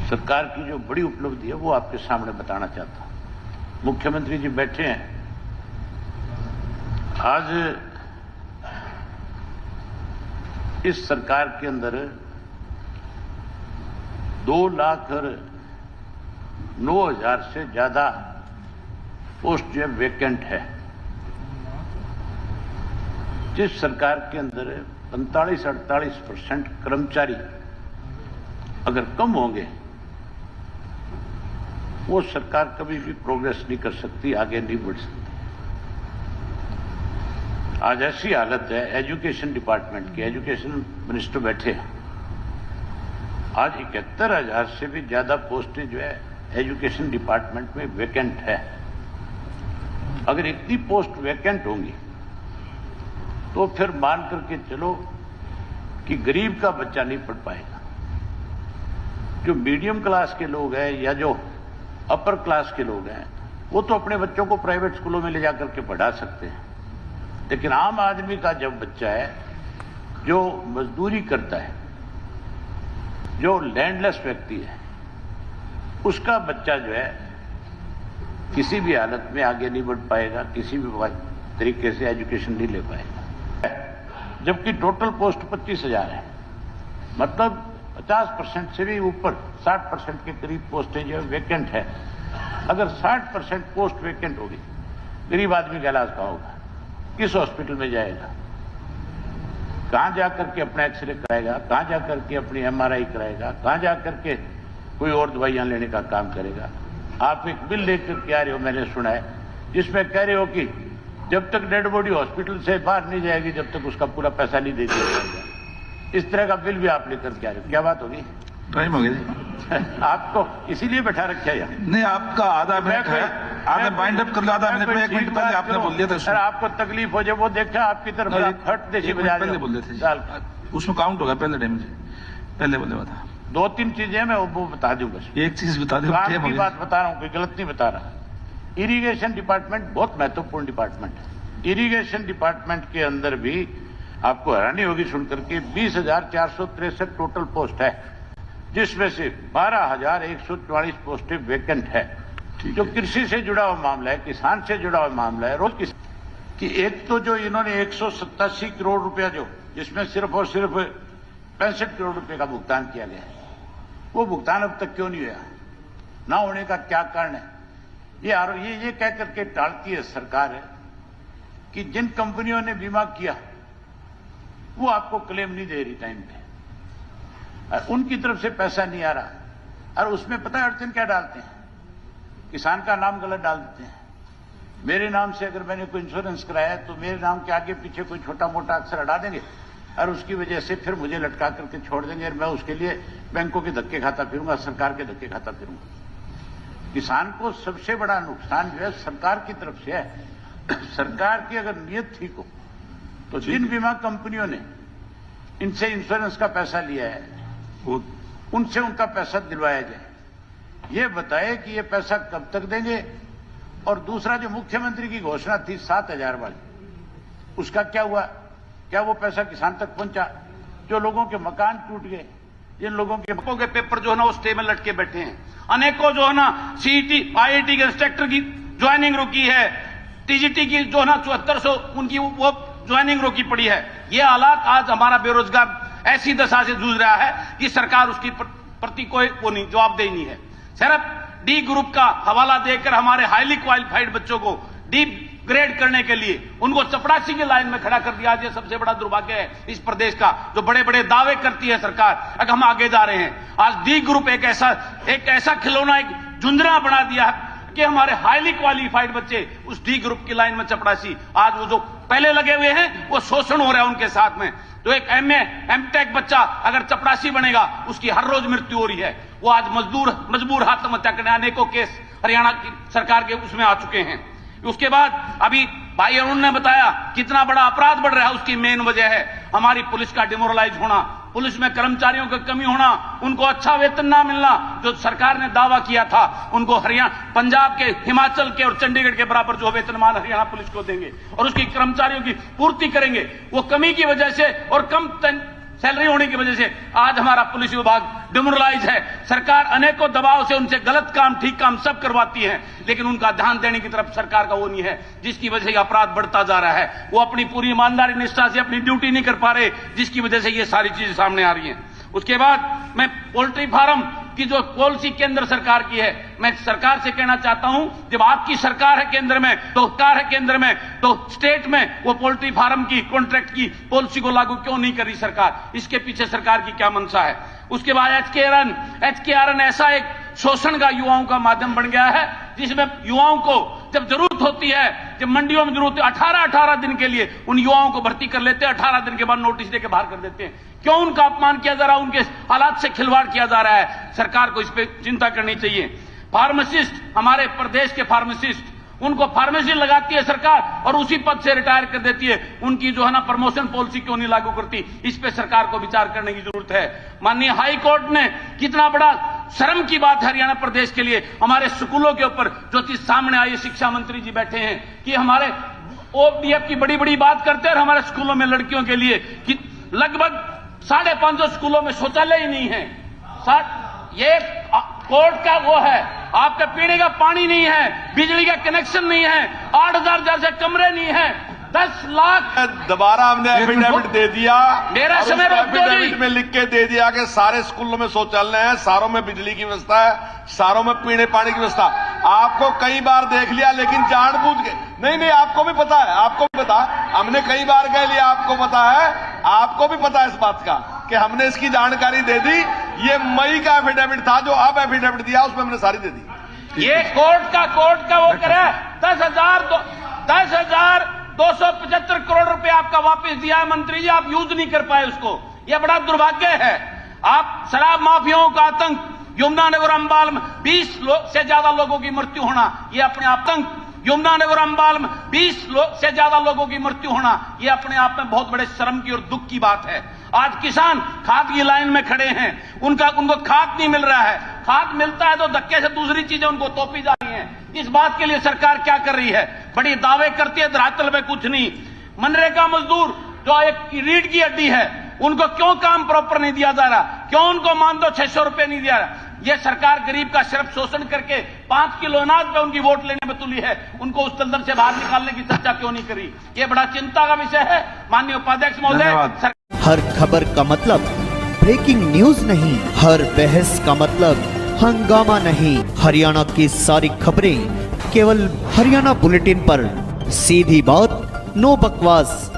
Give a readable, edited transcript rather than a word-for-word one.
सरकार की जो बड़ी उपलब्धि है वो आपके सामने बताना चाहता हूं। मुख्यमंत्री जी बैठे हैं। आज इस सरकार के अंदर 2,09,000 से ज्यादा पोस्ट जो है वेकेंट है। जिस सरकार के अंदर 45-48% कर्मचारी अगर कम होंगे, वो सरकार कभी भी प्रोग्रेस नहीं कर सकती, आगे नहीं बढ़ सकती। आज ऐसी हालत है एजुकेशन डिपार्टमेंट की, एजुकेशन मिनिस्टर बैठे हैं। आज 71,000 से भी ज्यादा पोस्टें जो है एजुकेशन डिपार्टमेंट में वेकेंट है। अगर इतनी पोस्ट वेकेंट होंगी तो फिर मान करके चलो कि गरीब का बच्चा नहीं पढ़ पाएगा। जो मीडियम क्लास के लोग हैं या जो अपर क्लास के लोग हैं, वो तो अपने बच्चों को प्राइवेट स्कूलों में ले जाकर के पढ़ा सकते हैं, लेकिन आम आदमी का जब बच्चा है, जो मजदूरी करता है, जो लैंडलेस व्यक्ति है, उसका बच्चा जो है किसी भी हालत में आगे नहीं बढ़ पाएगा, किसी भी तरीके से एजुकेशन नहीं ले पाएगा। जबकि टोटल पोस्ट 25,000 है, मतलब 50% से भी ऊपर 60% के करीब पोस्टें जो वेकेंट है। अगर 60% पोस्ट वेकेंट होगी, गरीब आदमी का इलाज कहाँ होगा? किस हॉस्पिटल में जाएगा? कहां जाकर के अपना एक्सरे कराएगा? कहां जाकर के अपनी MRI कराएगा? कहां जाकर के कोई और दवाइयां लेने का काम करेगा? आप एक बिल लेकर के आ रहे हो, मैंने सुना है, जिसमें कह रहे हो कि जब तक डेड बॉडी हॉस्पिटल से बाहर नहीं जाएगी, जब तक उसका पूरा पैसा नहीं दे दिया जाएगा। इस तरह का बिल भी आप लेकर के आ रहे हो। क्या बात होगी? टाइम हो गया जी। आपको इसीलिए बैठा रखा है? नहीं, आपका आधा मिनट है, आपने बाइंड अप कर लिया आधा मिनट में। 1 मिनट पहले आपने बोल दिया था। सर, आपको तकलीफ हो जाए, वो देखा आपकी तरफ हट देशी बजा पहले बोल रहे थे, उसमें काउंट होगा। पहले टाइम से पहले बोले था। 2-3 चीजें मैं वो बता दूं। बस एक चीज बता दूं, काम की बात बता रहा हूं, कोई गलत नहीं बता रहा। इरिगेशन डिपार्टमेंट बहुत महत्वपूर्ण डिपार्टमेंट है। इरिगेशन डिपार्टमेंट के अंदर भी आपको हैरानी होगी सुनकर के 20,463 टोटल पोस्ट है, जिसमें से 12,144 पोस्टें वेकेंट है। जो कृषि से जुड़ा हुआ मामला है, किसान से जुड़ा हुआ मामला है, रोज कि एक तो जो इन्होंने 187 करोड़ रुपया जो, जिसमें सिर्फ और सिर्फ 65 करोड़ रुपए का भुगतान किया गया है, वो भुगतान अब तक क्यों नहीं हुआ? ना होने का क्या कारण है? ये कह करके टालती है सरकार है कि जिन कंपनियों ने बीमा किया वो आपको क्लेम नहीं दे रही टाइम पे, और उनकी तरफ से पैसा नहीं आ रहा। और उसमें पता है अड़चन क्या डालते हैं? किसान का नाम गलत डाल देते हैं। मेरे नाम से अगर मैंने कोई इंश्योरेंस कराया है तो मेरे नाम के आगे पीछे कोई छोटा मोटा अक्षर हटा देंगे और उसकी वजह से फिर मुझे लटका करके छोड़ देंगे, और मैं उसके लिए बैंकों के धक्के खाता फिरूंगा, सरकार के धक्के खाता फिरूंगा। किसान को सबसे बड़ा नुकसान जो है सरकार की तरफ से है। सरकार की अगर नीयत ठीक हो तो जिन बीमा कंपनियों ने इनसे इंश्योरेंस का पैसा लिया है, उनसे उनका पैसा दिलवाया जाए। ये बताए कि ये पैसा कब तक देंगे। और दूसरा, जो मुख्यमंत्री की घोषणा थी 7,000 वाली, उसका क्या हुआ? क्या वो पैसा किसान तक पहुंचा? जो लोगों के मकान टूट गए, जिन लोगों के पेपर जो है ना वो स्टे में लटके बैठे हैं, अनेकों जो है ना CET IIT के इंस्ट्रक्टर की ज्वाइनिंग रुकी है, TGT की जो है ना 7400 उनकी वो ज्वाइनिंग रोकी पड़ी है। ये हालात आज हमारा बेरोजगार ऐसी दशा से जूझ रहा है कि सरकार उसकी प्रति कोई वो नहीं, जवाबदेही नहीं है। सिर्फ D ग्रुप का हवाला देकर हमारे हाईली क्वालिफाइड बच्चों को D ग्रेड करने के लिए उनको चपरासी की लाइन में खड़ा कर दिया। आज ये सबसे बड़ा दुर्भाग्य है इस प्रदेश का, जो बड़े बड़े दावे करती है सरकार, अगर हम आगे जा रहे हैं। आज D ग्रुप एक ऐसा खिलौना, एक जुंझना बना दिया है कि हमारे हाईली क्वालिफाइड बच्चे उस D ग्रुप की लाइन में चपरासी, आज वो जो पहले लगे हुए हैं वो शोषण हो रहा है उनके साथ में। तो एक MA MTech बच्चा अगर चपरासी बनेगा, उसकी हर रोज मृत्यु हो रही है। वो आज मजबूर आत्महत्या करने, अनेकों केस हरियाणा की सरकार के उसमें आ चुके हैं। उसके बाद अभी भाई अरुण ने बताया कितना बड़ा अपराध बढ़ रहा है, उसकी मेन वजह है हमारी पुलिस का डिमोरलाइज होना, पुलिस में कर्मचारियों की कमी होना, उनको अच्छा वेतन ना मिलना। जो सरकार ने दावा किया था उनको हरियाणा, पंजाब के, हिमाचल के और चंडीगढ़ के बराबर जो वेतनमान हरियाणा पुलिस को देंगे और उसकी कर्मचारियों की पूर्ति करेंगे, वो कमी की वजह से और कम सैलरी होने की वजह से आज हमारा पुलिस विभाग डिमोरलाइज है। सरकार अनेकों दबाव से उनसे गलत काम ठीक काम सब करवाती है, लेकिन उनका ध्यान देने की तरफ सरकार का वो नहीं है, जिसकी वजह से अपराध बढ़ता जा रहा है। वो अपनी पूरी ईमानदारी निष्ठा से अपनी ड्यूटी नहीं कर पा रहे, जिसकी वजह से ये सारी चीजें सामने आ रही हैं। उसके बाद मैं पोल्ट्री फार्म की जो पॉलिसी केंद्र सरकार की है, मैं सरकार से कहना चाहता हूं, जब आपकी सरकार है केंद्र में तो स्टेट में वो पोल्ट्री फार्म की कॉन्ट्रैक्ट की पॉलिसी को लागू क्यों नहीं कर रही सरकार? इसके पीछे सरकार की क्या मंशा है? उसके बाद एचकेआरएन ऐसा एक शोषण का युवाओं का माध्यम बन गया है, जिसमें युवाओं को जब जरूरत होती है, जब मंडियों में जरूरत है, 18 दिन के लिए उन युवाओं को भर्ती कर लेते हैं, 18 दिन के बाद नोटिस देकर बाहर कर देते हैं। क्यों उनका अपमान किया जा रहा है? उनके हालात से खिलवाड़ किया जा रहा है। सरकार को इस पे चिंता करनी चाहिए। फार्मासिस्ट, हमारे प्रदेश के फार्मासिस्ट, उनको फार्मेसी लगाती है सरकार और उसी पद से रिटायर कर देती है। उनकी जो है ना प्रमोशन पॉलिसी क्यों नहीं लागू करती? इस पे सरकार को विचार करने की जरूरत है। माननीय हाई कोर्ट ने कितना बड़ा शर्म की बात है हरियाणा प्रदेश के लिए, हमारे स्कूलों के ऊपर जो चीज सामने आई, शिक्षा मंत्री जी बैठे हैं कि हमारे ओपीएफ की बड़ी बड़ी बात करते हैं और हमारे स्कूलों में लड़कियों के लिए कि लगभग 550 स्कूलों में शौचालय ही नहीं है। ये कोर्ट का वो है, आपका पीने का पानी नहीं है, बिजली का कनेक्शन नहीं है, 8000 जैसे कमरे नहीं है, 10 लाख। दोबारा हमने एफिडेविट दे दिया, मेरा समय रोक दो जी। एफिडेविट में लिख के दे दिया कि सारे स्कूलों में शौचालय है, सारों में बिजली की व्यवस्था है, सारों में पीने पानी की व्यवस्था। आपको कई बार देख लिया, लेकिन जानबूझ के नहीं, आपको भी पता है, आपको भी पता, हमने कई बार कह लिया, आपको पता है, आपको भी पता है इस बात का कि हमने इसकी जानकारी दे दी। ये मई का एफिडेविट था, जो अब एफिडेविट दिया उसमें हमने सारी दे दी। ये कोर्ट का वो करे 10,275 करोड़ रुपए आपका वापस दिया है मंत्री जी, आप यूज नहीं कर पाए उसको। ये बड़ा दुर्भाग्य है। आप शराब माफियाओं का आतंक, यमुनानगर अंबाल में 20 से ज्यादा लोगों की मृत्यु होना, ये अपने आतंक, यमुनानगर अंबाल में 20 से ज्यादा लोगों की मृत्यु होना, ये अपने आप में बहुत बड़े शर्म की और दुख की बात है। आज किसान खाद की लाइन में खड़े हैं, उनको खाद नहीं मिल रहा है, खाद मिलता है तो धक्के से दूसरी चीजें उनको तोपी जा रही हैं। इस बात के लिए सरकार क्या कर रही है? बड़ी दावे करती है, धरातल में कुछ नहीं। मनरेगा मजदूर जो एक रीढ़ की हड्डी है, उनको क्यों काम प्रॉपर नहीं दिया जा रहा? क्यों उनको मान दो 600 रुपए नहीं दिया रहा? ये सरकार गरीब का सिर्फ शोषण करके 5 किलो अनाज पे उनकी वोट लेने में तुली है। उनको उस दलदल से बाहर निकालने की चर्चा क्यों नहीं करी? ये बड़ा चिंता का विषय है। माननीय उपाध्यक्ष महोदय, हर खबर का मतलब ब्रेकिंग न्यूज नहीं, हर बहस का मतलब हंगामा नहीं। हरियाणा की सारी खबरें केवल हरियाणा बुलेटिन पर, सीधी बात, नो बकवास।